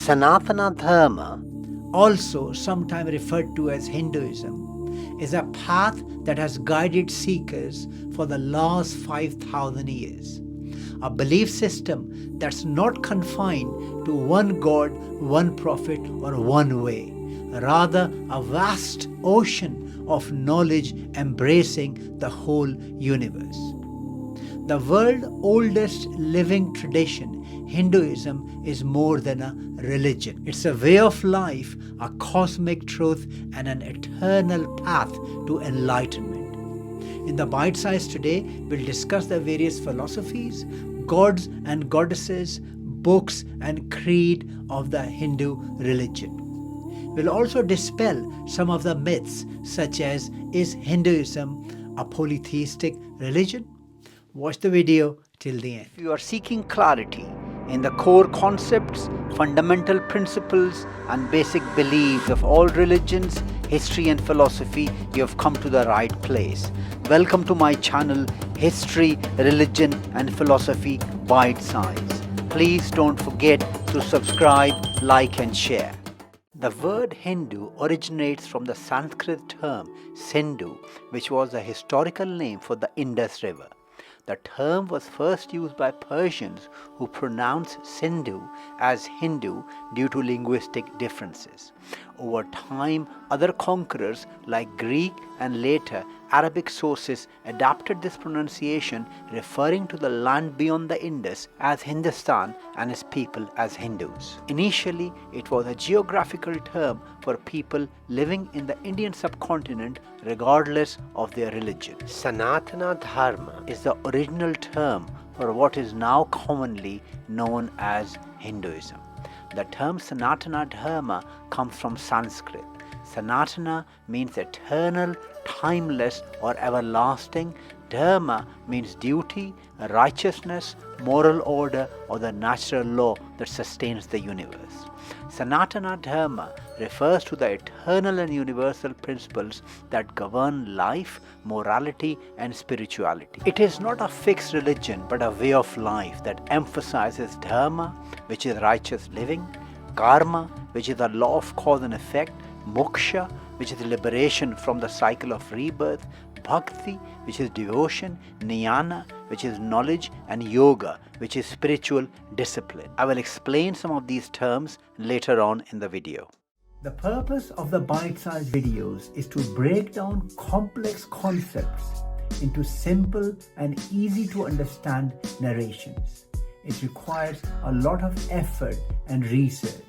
Sanatana Dharma, also sometimes referred to as Hinduism, is a path that has guided seekers for the last 5,000 years. A belief system that's not confined to one god, one prophet, or one way. Rather, a vast ocean of knowledge embracing the whole universe. The world's oldest living tradition, Hinduism, is more than a religion. It's a way of life, a cosmic truth, and an eternal path to enlightenment. In the Bite Size today, we'll discuss the various philosophies, gods and goddesses, books, and creed of the Hindu religion. We'll also dispel some of the myths, such as, is Hinduism a polytheistic religion? Watch the video till the end. if you are seeking clarity in the core concepts, fundamental principles, and basic beliefs of all religions, history, and philosophy, you have come to the right place. Welcome to my channel, History, Religion, and Philosophy Bite Size. Please don't forget to subscribe, like, and share. The word Hindu originates from the Sanskrit term Sindhu, which was a historical name for the Indus River. The term was first used by Persians who pronounced Sindhu as Hindu due to linguistic differences. Over time, other conquerors like Greek and later Arabic sources adapted this pronunciation, referring to the land beyond the Indus as Hindustan and its people as Hindus. Initially, it was a geographical term for people living in the Indian subcontinent regardless of their religion. Sanatana Dharma is the original term for what is now commonly known as Hinduism. The term Sanatana Dharma comes from Sanskrit. Sanatana means eternal, timeless, or everlasting. Dharma means duty, righteousness, moral order, or the natural law that sustains the universe. Sanatana Dharma refers to the eternal and universal principles that govern life, morality, and spirituality. It is not a fixed religion but a way of life that emphasizes Dharma, which is righteous living, Karma, which is the law of cause and effect, Moksha, which is liberation from the cycle of rebirth, Bhakti, which is devotion, Jnana, which is knowledge, and Yoga, which is spiritual discipline. I will explain some of these terms later on in the video. The purpose of the bite-sized videos is to break down complex concepts into simple and easy to understand narrations. It requires a lot of effort and research.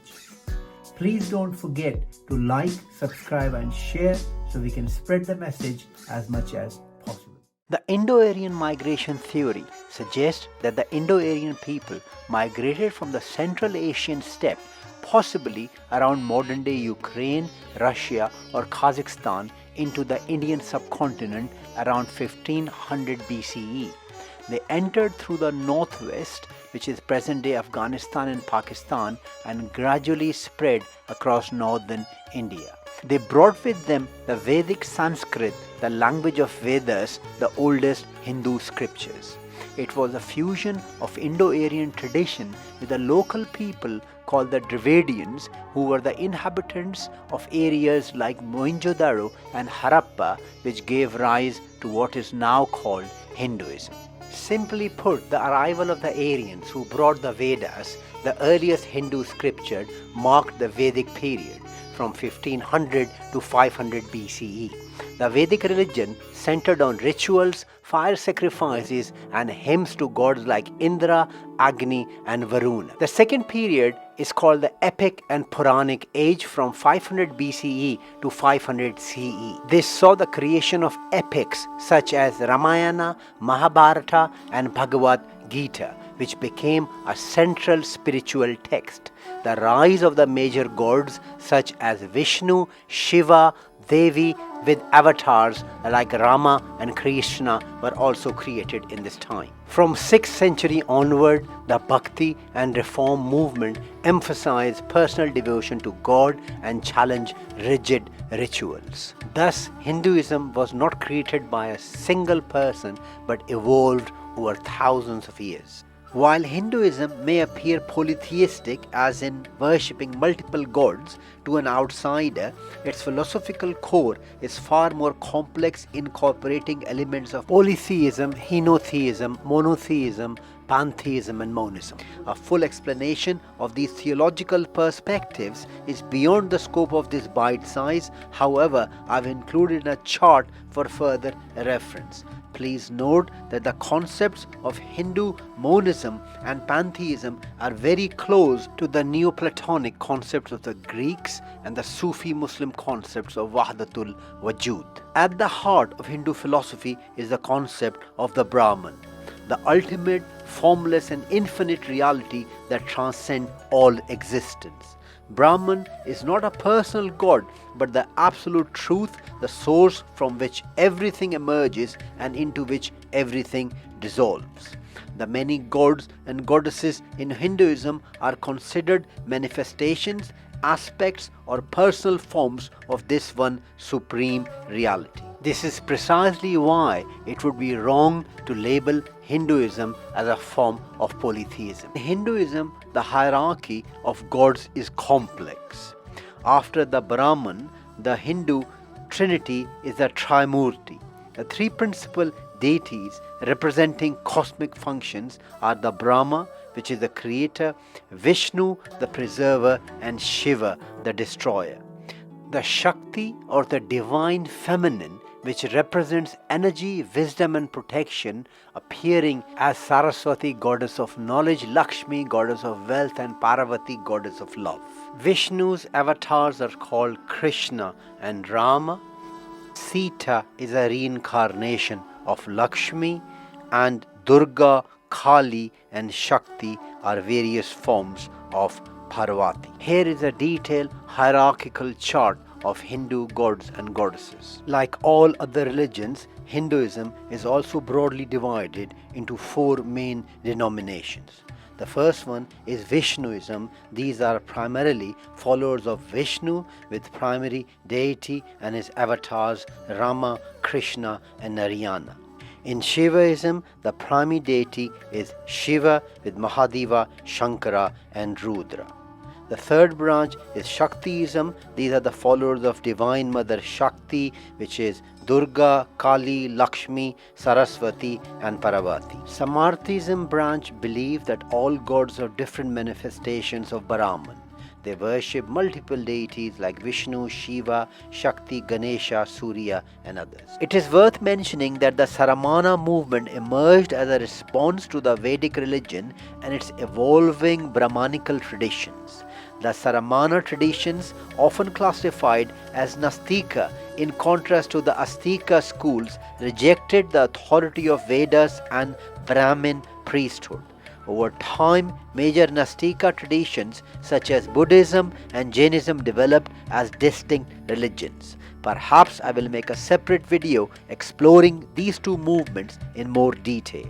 Please don't forget to like, subscribe, and share so we can spread the message as much as possible. The Indo-Aryan migration theory suggests that the Indo-Aryan people migrated from the Central Asian steppe, possibly around modern-day Ukraine, Russia, or Kazakhstan, into the Indian subcontinent around 1500 BCE. They entered through the northwest, which is present-day Afghanistan and Pakistan, and gradually spread across northern India. They brought with them the Vedic Sanskrit, the language of Vedas, the oldest Hindu scriptures. It was a fusion of Indo-Aryan tradition with the local people called the Dravidians, who were the inhabitants of areas like Mohenjo-daro and Harappa, which gave rise to what is now called Hinduism. Simply put, the arrival of the Aryans who brought the Vedas, the earliest Hindu scripture, marked the Vedic period from 1500 to 500 BCE. The Vedic religion centered on rituals, fire sacrifices, and hymns to gods like Indra, Agni, and Varuna. The second period is called the Epic and Puranic age from 500 BCE to 500 CE. This saw the creation of epics such as Ramayana, Mahabharata, and Bhagavad Gita, which became a central spiritual text. The rise of the major gods such as Vishnu, Shiva, Devi, with avatars like Rama and Krishna were also created in this time. From 6th century onward, the Bhakti and Reform movement emphasized personal devotion to God and challenged rigid rituals. Thus, Hinduism was not created by a single person but evolved over thousands of years. While Hinduism may appear polytheistic, as in worshipping multiple gods, to an outsider, its philosophical core is far more complex, incorporating elements of polytheism, henotheism, monotheism, pantheism and monism. A full explanation of these theological perspectives is beyond the scope of this bite size. However, I've included a chart for further reference. Please note that the concepts of Hindu monism and pantheism are very close to the Neoplatonic concepts of the Greeks and the Sufi Muslim concepts of Wahdatul Wajud. At the heart of Hindu philosophy is the concept of the Brahman, the ultimate, formless and infinite reality that transcends all existence. Brahman is not a personal god, but the absolute truth, the source from which everything emerges and into which everything dissolves. The many gods and goddesses in Hinduism are considered manifestations, aspects, or personal forms of this one supreme reality. This is precisely why it would be wrong to label Hinduism as a form of polytheism. In Hinduism, the hierarchy of gods is complex. After the Brahman, the Hindu trinity is the Trimurti. The three principal deities representing cosmic functions are the Brahma, which is the creator, Vishnu, the preserver, and Shiva, the destroyer. The Shakti, or the divine feminine, which represents energy, wisdom and protection, appearing as Saraswati, goddess of knowledge, Lakshmi, goddess of wealth, and Parvati, goddess of love. Vishnu's avatars are called Krishna and Rama. Sita is a reincarnation of Lakshmi, and Durga, Kali and Shakti are various forms of Parvati. Here is a detailed hierarchical chart of Hindu gods and goddesses. Like all other religions, Hinduism is also broadly divided into four main denominations. The first one is Vaishnavism. These are primarily followers of Vishnu with primary deity and his avatars Rama, Krishna and Narayana. In Shaivism, the primary deity is Shiva with Mahadeva, Shankara and Rudra. The third branch is Shaktism. These are the followers of Divine Mother Shakti, which is Durga, Kali, Lakshmi, Saraswati and Parvati. Smartism branch believe that all gods are different manifestations of Brahman. They worship multiple deities like Vishnu, Shiva, Shakti, Ganesha, Surya and others. It is worth mentioning that the Saramana movement emerged as a response to the Vedic religion and its evolving Brahmanical traditions. The Saramana traditions, often classified as Nastika, in contrast to the Astika schools, rejected the authority of Vedas and Brahmin priesthood. Over time, major Nastika traditions such as Buddhism and Jainism developed as distinct religions. Perhaps I will make a separate video exploring these two movements in more detail.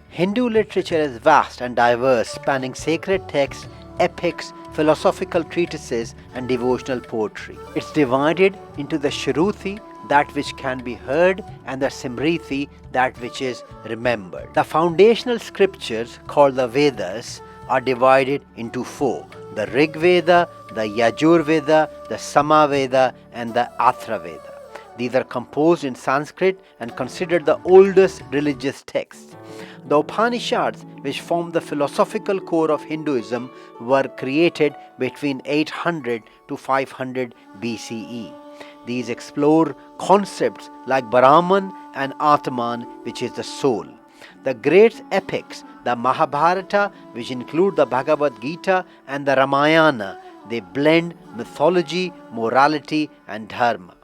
Hindu literature is vast and diverse, spanning sacred texts, epics, philosophical treatises and devotional poetry. It's divided into the Shruti, that which can be heard, and the Simriti, that which is remembered. The foundational scriptures, called the Vedas, are divided into four: the Rig Veda, the Yajur Veda, the Sama Veda and the Athra Veda. These are composed in Sanskrit and considered the oldest religious texts. The Upanishads, which form the philosophical core of Hinduism, were created between 800 to 500 BCE. These explore concepts like Brahman and Atman, which is the soul. The great epics, the Mahabharata, which include the Bhagavad Gita and the Ramayana, they blend mythology, morality and Dharma.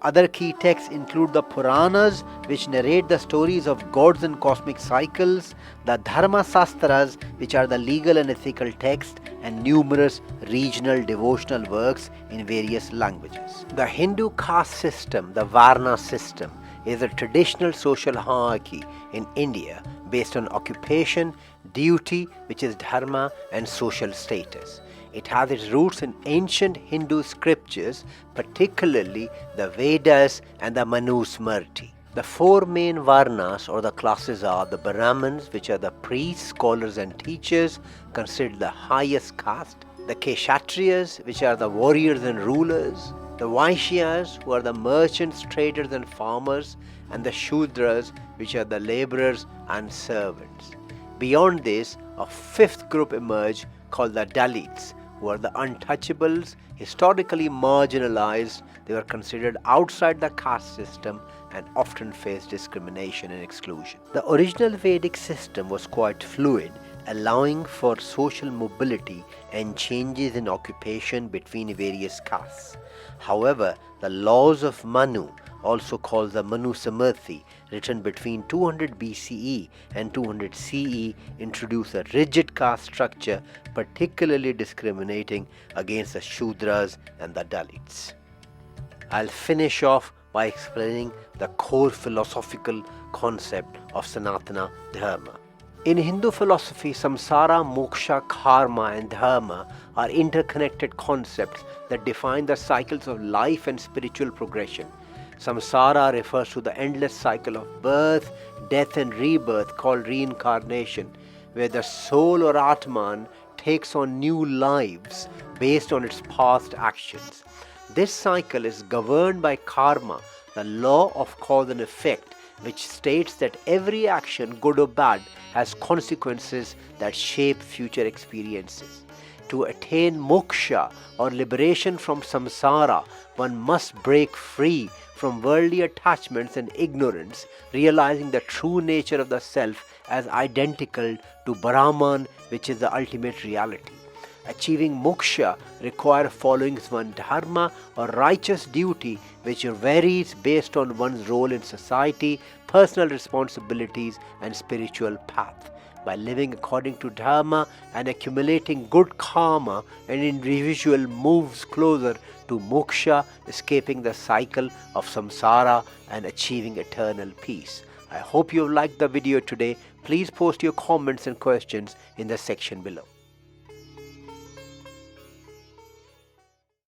Other key texts include the Puranas, which narrate the stories of gods and cosmic cycles, the Dharma Sastras, which are the legal and ethical texts, and numerous regional devotional works in various languages. The Hindu caste system, the Varna system, is a traditional social hierarchy in India based on occupation, duty, which is dharma, and social status. It has its roots in ancient Hindu scriptures, particularly the Vedas and the Manusmriti. The four main varnas or the classes are the Brahmins, which are the priests, scholars and teachers, considered the highest caste. The Kshatriyas, which are the warriors and rulers. The Vaishyas, who are the merchants, traders and farmers. And the Shudras, which are the laborers and servants. Beyond this, a fifth group emerged called the Dalits, who are the untouchables, historically marginalized. They were considered outside the caste system and often faced discrimination and exclusion. The original Vedic system was quite fluid, allowing for social mobility and changes in occupation between various castes. However, the laws of Manu, also called the Manu Samrti, written between 200 BCE and 200 CE, introduced a rigid caste structure, particularly discriminating against the Shudras and the Dalits. I'll finish off by explaining the core philosophical concept of Sanatana Dharma. In Hindu philosophy, Samsara, Moksha, Karma and Dharma are interconnected concepts that define the cycles of life and spiritual progression. Samsara refers to the endless cycle of birth, death and rebirth called reincarnation, where the soul or Atman takes on new lives based on its past actions. This cycle is governed by karma, the law of cause and effect, which states that every action, good or bad, has consequences that shape future experiences. To attain moksha or liberation from samsara, one must break free from worldly attachments and ignorance, realizing the true nature of the self as identical to Brahman, which is the ultimate reality. Achieving moksha requires following one's dharma or righteous duty, which varies based on one's role in society, personal responsibilities and spiritual path. By living according to dharma and accumulating good karma, an individual moves closer to moksha, escaping the cycle of samsara and achieving eternal peace. I hope you have liked the video today. Please post your comments and questions in the section below.